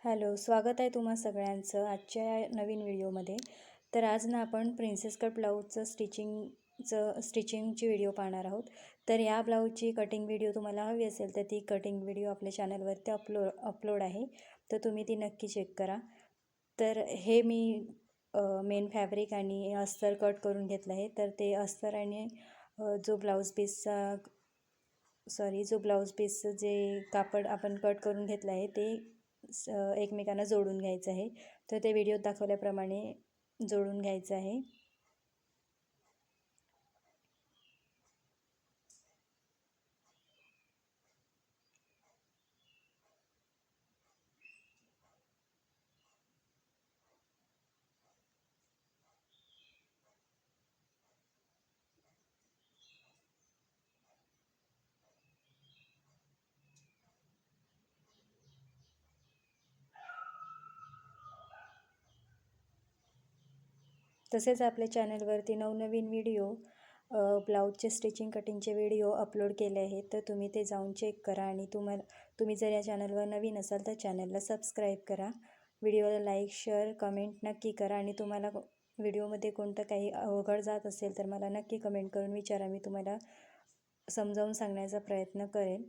Hello, स्वागत आहे तुम्हा सगळ्यांचं आजच्या या नवीन व्हिडिओमध्ये. तर आज ना आपण प्रिन्सेस कट ब्लाऊजचं स्टिचिंगची व्हिडिओ पाहणार आहोत. तर या ब्लाऊजची कटिंग व्हिडिओ तुम्हाला हवी असेल तर ती कटिंग व्हिडिओ आपल्या चॅनलवरती अपलोड आहे, तर तुम्ही ती नक्की चेक करा. तर हे मी मेन फॅब्रिक आणि अस्तर कट करून घेतलं आहे. तर ते अस्तर आणि जो ब्लाऊज पीसचं जे कापड आपण कट करून घेतलं आहे ते एकमेकांना जोडून घ्यायचं आहे. तर ते व्हिडिओत दाखवल्याप्रमाणे जोडून घ्यायचं आहे. तसेच आपल्या चॅनलवरती नवनवीन व्हिडिओ ब्लाऊजचे स्टिचिंग कटिंगचे व्हिडिओ अपलोड केले आहेत, तर तुम्ही ते जाऊन चेक करा. आणि तुम्ही जर या चॅनलवर नवीन असाल तर चॅनलला सबस्क्राईब करा. व्हिडिओला लाईक शेअर कमेंट नक्की करा. आणि तुम्हाला व्हिडिओमध्ये कोणतं काही अवघड जात असेल तर मला नक्की कमेंट करून विचारा, मी तुम्हाला समजावून सांगण्याचा प्रयत्न करेन.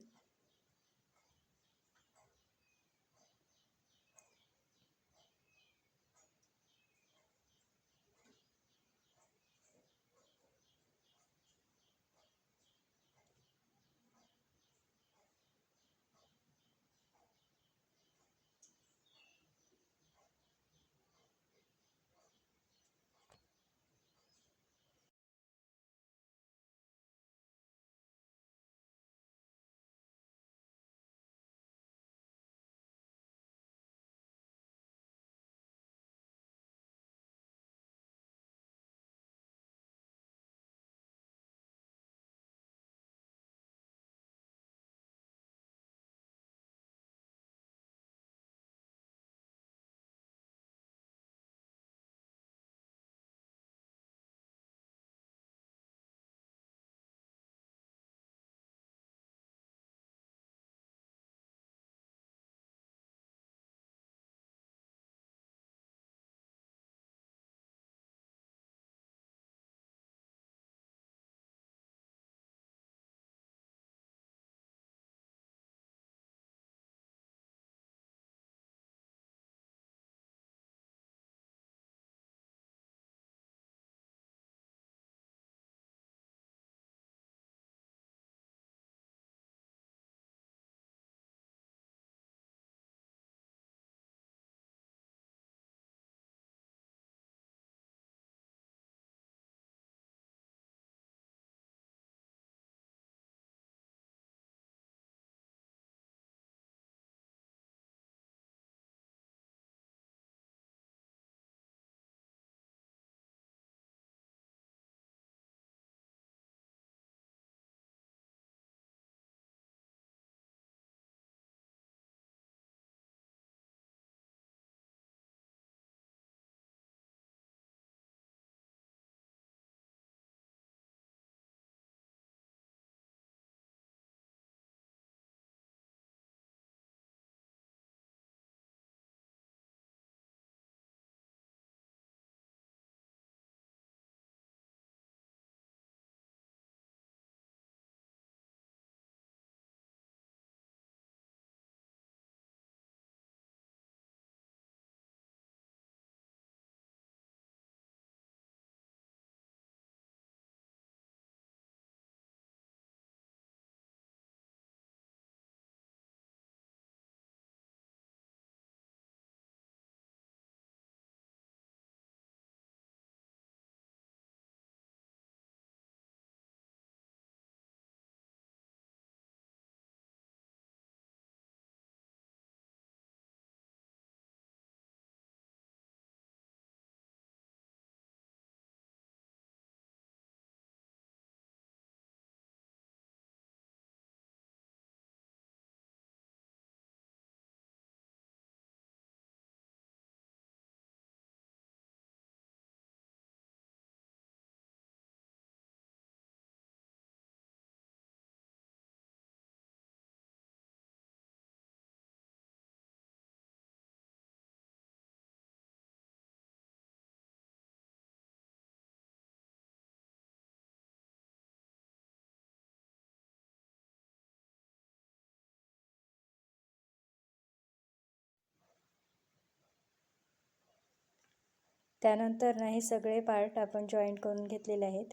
त्यानंतर ना हे सगळे पार्ट आपण जॉईंट करून घेतलेले आहेत.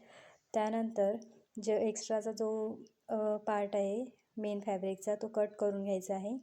त्यानंतर जो एक्स्ट्राचा जो पार्ट आहे मेन फॅब्रिकचा तो कट करून घ्यायचा आहे.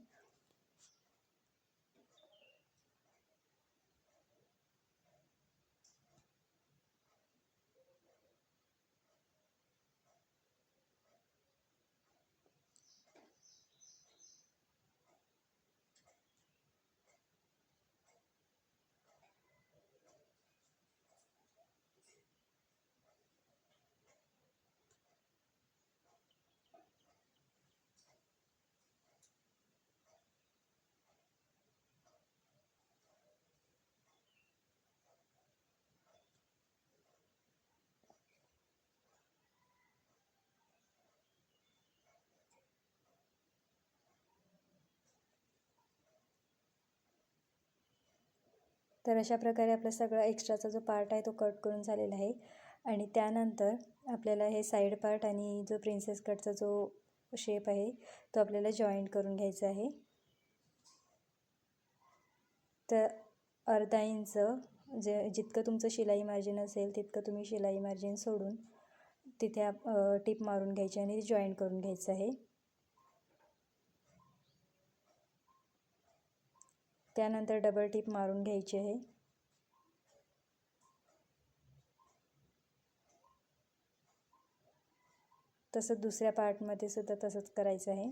तर अशा प्रकारे आपला सगळा एक्स्ट्राचा जो पार्ट आहे तो कट करून झालेला आहे. आणि त्यानंतर आपल्याला हे साईड पार्ट आणि जो प्रिन्सेस कटचा जो शेप आहे तो आपल्याला जॉईंट करून घ्यायचा आहे. तर अर्धा इंच जितकं तुमचं शिलाई मार्जिन असेल तितकं तुम्ही शिलाई मार्जिन सोडून तिथे टिप मारून घ्यायची आणि जॉईंट करून घ्यायचं आहे. त्यानंतर डबल टिप मारून घ्यायची आहे. तसंच दुसऱ्या पार्टमध्ये सुद्धा तसंच करायचं आहे.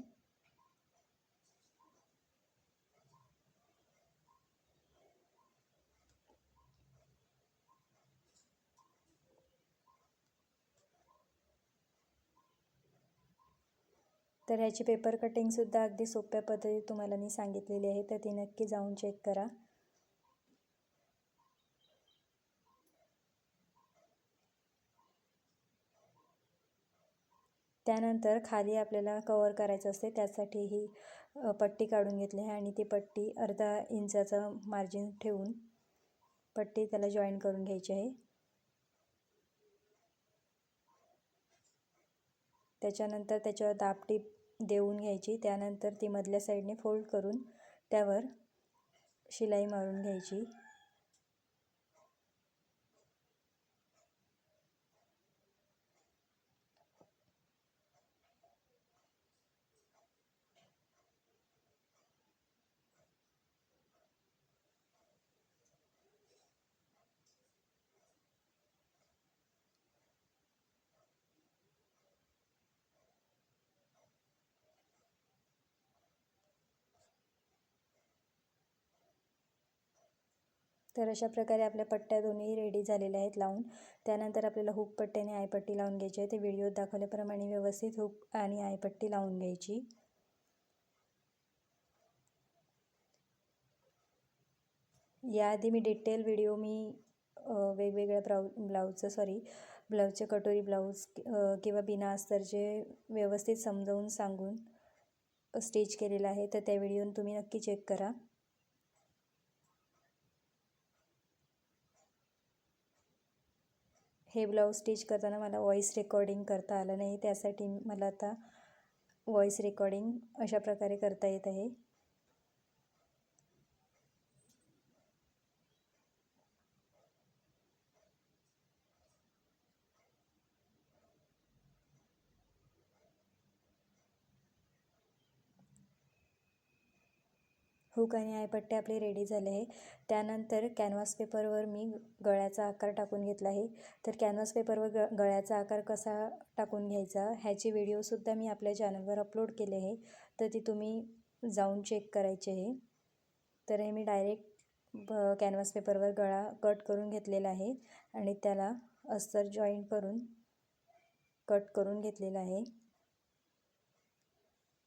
तर ह्याची पेपर कटिंगसुद्धा अगदी सोप्या पद्धतीत तुम्हाला मी सांगितलेली आहे, तर ती नक्की जाऊन चेक करा. त्यानंतर खाली आपल्याला कवर करायचं असते, त्यासाठी ही पट्टी काढून घेतली आहे आणि ती पट्टी अर्धा इंचाचं मार्जिन ठेवून पट्टी त्याला जॉईन करून घ्यायची आहे. त्याच्यानंतर त्याच्यावर दाबटीप देऊन घ्यायची. त्यानंतर ती मधल्या साईडने फोल्ड करून त्यावर शिलाई मारून घ्यायची. तर अशा प्रकारे आपल्या पट्ट्या दोन्ही रेडी झालेल्या आहेत लावून. त्यानंतर आपल्याला हुक पट्टी आणि आयपट्टी लावून घ्यायची आहे. ते व्हिडिओत दाखवल्याप्रमाणे व्यवस्थित हुक आणि आयपट्टी लावून घ्यायची. याआधी मी डिटेल व्हिडिओ वेगवेगळ्या ब्लाऊजचे कटोरी ब्लाऊज किंवा बिना अस्तरचे व्यवस्थित समजावून सांगून स्टिच केलेला आहे, तर त्या व्हिडिओ तुम्ही नक्की चेक करा. हे ब्लाऊज स्टिच करताना मला व्हॉईस रेकॉर्डिंग करता आलं नाही, त्यासाठी मला आता व्हॉईस रेकॉर्डिंग अशा प्रकारे करता येत आहे. हुक आणि आयपट्टी आपले रेडी झाले आहे. त्यानंतर कॅनव्हास पेपरवर मी गळ्याचा आकार टाकून घेतला आहे. तर कॅनव्हास पेपरवर गळ्याचा आकार कसा टाकून घ्यायचा ह्याची व्हिडिओसुद्धा मी आपल्या चॅनलवर अपलोड केले आहे, तर ती तुम्ही जाऊन चेक करायची आहे. तर हे मी डायरेक्ट कॅनव्हास पेपरवर गळा कट करून घेतलेला आहे आणि त्याला अस्तर जॉईंट करून कट करून घेतलेला आहे.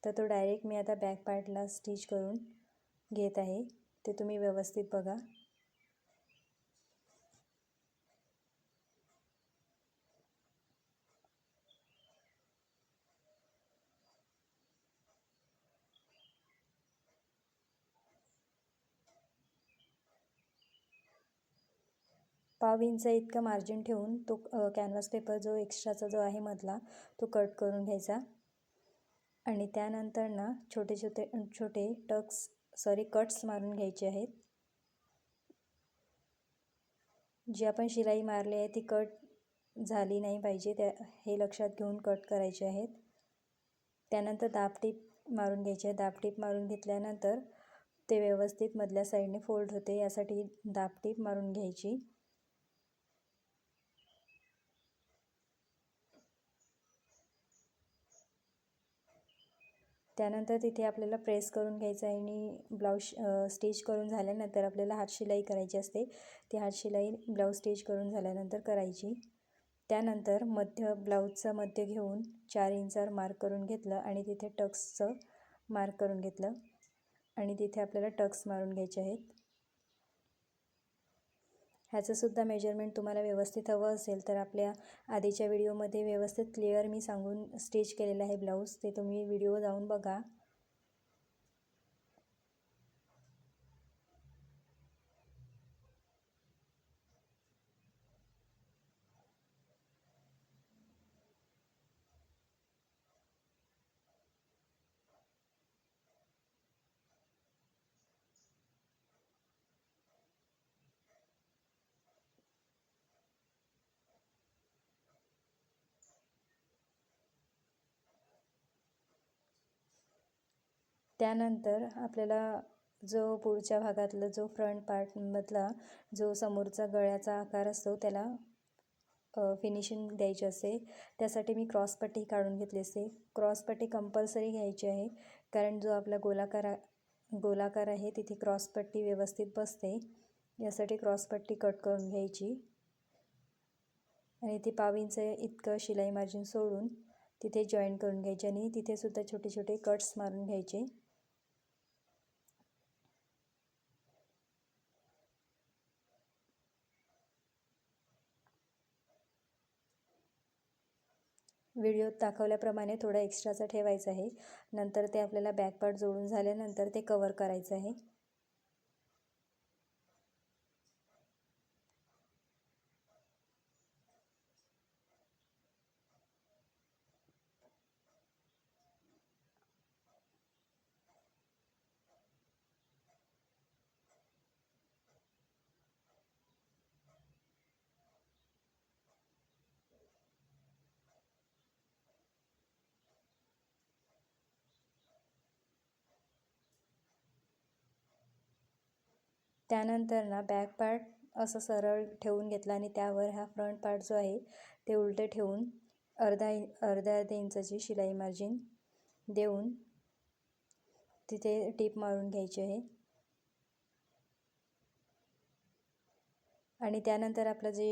तर तो डायरेक्ट मी आता बॅक पार्टला स्टिच करून घेत आहे, ते तुम्ही व्यवस्थित बघा. पाव इंच इतकं मार्जिन ठेवून तो कॅनव्हास पेपर जो एक्स्ट्राचा जो आहे मधला तो कट करून घ्यायचा. आणि त्यानंतर ना छोटे कट्स मारून घ्यायचे आहेत. जी आपण शिलाई मारली आहे ती कट झाली नाही पाहिजे, हे लक्षात घेऊन कट करायचे आहेत. त्यानंतर दाबटीप मारून घ्यायचे आहे. दाबटीप मारून घेतल्यानंतर ते व्यवस्थित मधल्या साईडने फोल्ड होते, यासाठी दाबटीप मारून घ्यायची. त्यानंतर तिथे आपल्याला प्रेस करून घ्यायचं आहे आणि ब्लाऊज स्टिच करून झाल्यानंतर आपल्याला हात शिलाई करायची असते. ती हात शिलाई ब्लाऊज स्टिच करून झाल्यानंतर करायची. त्यानंतर ब्लाऊजचा मध्य घेऊन 4 इंचावर मार्क करून घेतलं आणि तिथे टक्सचं मार्क करून घेतलं आणि तिथे आपल्याला टक्स मारून घ्यायचे आहेत. ह्याचंसुद्धा मेजरमेंट तुम्हाला व्यवस्थित हवं असेल तर आपल्या आधीच्या व्हिडिओमध्ये व्यवस्थित क्लिअर मी सांगून स्टिच केलेलं आहे ब्लाऊज, ते तुम्ही व्हिडिओ जाऊन बघा. त्यानंतर आपल्याला जो पुढच्या भागातला जो फ्रंट पार्टमधला जो समोरचा गळ्याचा आकार असतो त्याला फिनिशिंग द्यायची असते. त्यासाठी मी क्रॉसपट्टी काढून घेतली असते. क्रॉसपट्टी कंपल्सरी घ्यायची आहे, कारण जो आपला गोलाकार आहे तिथे क्रॉसपट्टी व्यवस्थित बसते. यासाठी क्रॉसपट्टी कट करून घ्यायची आणि ती 1/2 इंच इतकं शिलाई मार्जिन सोडून तिथे जॉईन करून घ्यायचे आणि तिथे सुद्धा छोटे छोटे कट्स मारून घ्यायचे. व्हिडिओत दाखवल्याप्रमाणे थोडा एक्स्ट्राचा ठेवायचा आहे. नंतर ते आपल्याला बॅक पार्ट जोडून झाल्यानंतर ते कवर करायचं आहे. त्यानंतर ना बॅक पार्ट असं सरळ ठेवून घेतला आणि त्यावर हा फ्रंट पार्ट जो आहे ते उलटे ठेवून अर्धा इंचाची शिलाई मार्जिन देऊन तिथे टीप मारून घ्यायची आहे. आणि त्यानंतर आपलं जे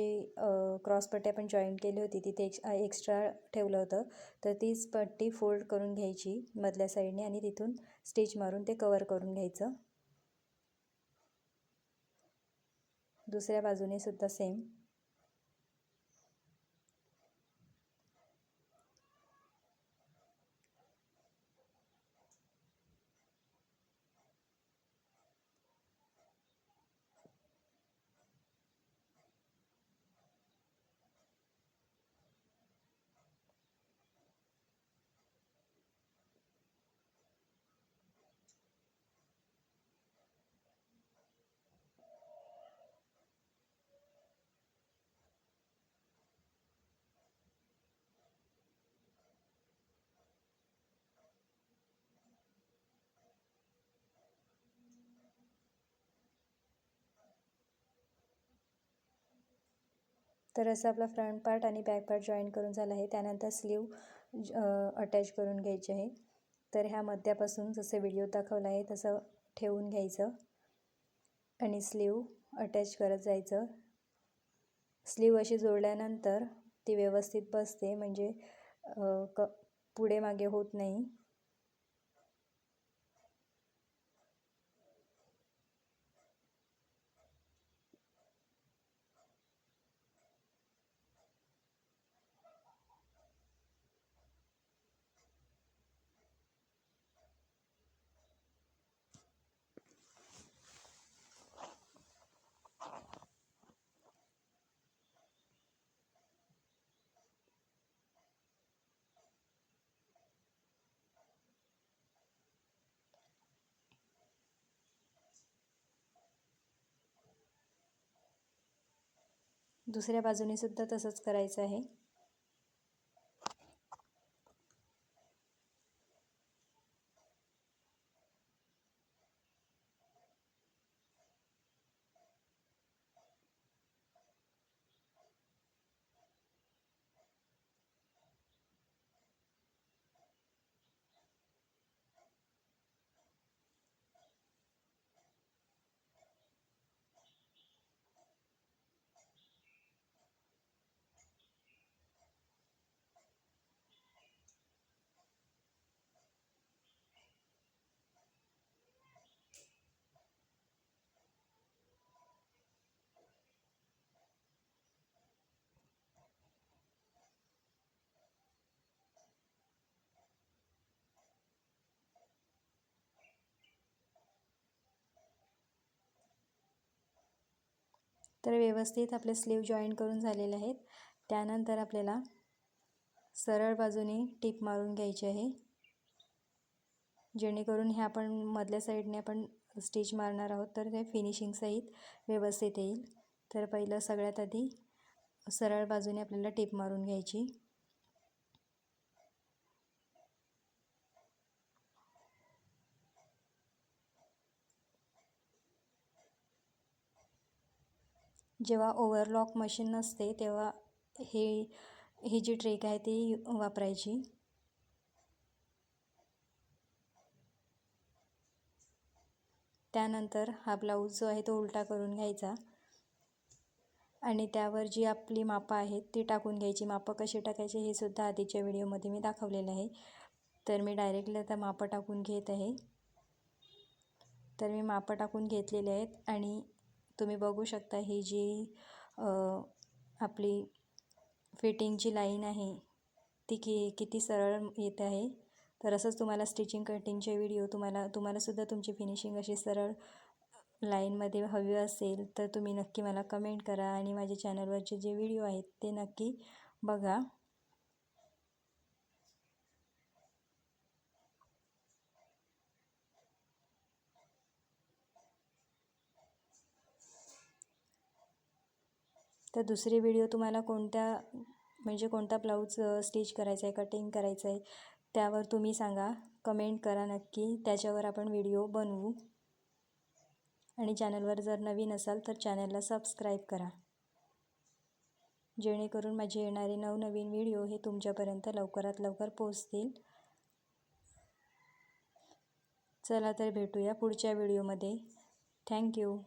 क्रॉसपट्टी आपण जॉईन केली होती तिथे एक्स्ट्रा ठेवलं होतं, तर तीच पट्टी फोल्ड करून घ्यायची मधल्या साईडने आणि तिथून स्टिच मारून ते कवर करून घ्यायचं. दुसऱ्या बाजूने सुद्धा सेम. तर असं आपला फ्रंट पार्ट आणि बॅक पार्ट जॉईन करून झाला आहे. त्यानंतर स्लीव अटॅच करून घ्यायची आहे. तर ह्या मध्यापासून जसं व्हिडिओ दाखवला आहे तसं ठेवून घ्यायचं आणि स्लीव अटॅच करत जायचं. स्लीव अशी जोडल्यानंतर ती व्यवस्थित बसते, म्हणजे पुढे मागे होत नाही. दुसऱ्या बाजूने सुद्धा तसंच करायचं आहे. तर व्यवस्थित आपले स्लीव जॉईन करून झालेले आहेत. त्यानंतर आपल्याला सरळ बाजूने टिप मारून घ्यायची आहे, जेणेकरून हे आपण मधल्या साईडने आपण स्टिच मारणार आहोत तर ते फिनिशिंग सहित व्यवस्थित येईल. तर पहिलं सगळ्यात आधी सरळ बाजूने आपल्याला टिप मारून घ्यायची. जेव्हा ओव्हरलॉक मशीन नसते तेव्हा ही जी ट्रिक आहे ती वापरायची. त्यानंतर हा ब्लाऊज जो आहे तो उलटा करून घ्यायचा आणि त्यावर जी आपली मापं आहेत ती टाकून घ्यायची. मापं कशी टाकायची हे सुद्धा आधीच्या व्हिडिओमध्ये मी दाखवलेलं आहे. तर मी डायरेक्टली आता मापं टाकून घेत आहे. तर मी मापं टाकून घेतलेले आहेत आणि तुम्ही बघू शकता ही जी आपली फिटिंगची लाईन आहे ती किती सरळ येत आहे. तर असंच तुम्हाला स्टिचिंग कटिंगचे व्हिडिओ तुम्हाला सुद्धा तुमची फिनिशिंग अशी सरळ लाईनमध्ये हवी असेल तर तुम्ही नक्की मला कमेंट करा आणि माझ्या चॅनलवरचे जे व्हिडिओ आहेत ते नक्की बघा. तर दुसरी व्हिडिओ तुम्हाला कोणता ब्लाऊज स्टिच करायचा आहे, कटिंग करायचं आहे त्यावर तुम्ही सांगा, कमेंट करा नक्की. त्याच्यावर आपण व्हिडिओ बनवू. आणि चॅनलवर जर नवीन असाल तर चॅनलला सबस्क्राईब करा, जेणेकरून माझे येणारे नवनवीन व्हिडिओ हे तुमच्यापर्यंत लवकरात लवकर पोहोचतील. चला तर भेटूया पुढच्या व्हिडिओमध्ये. थँक्यू.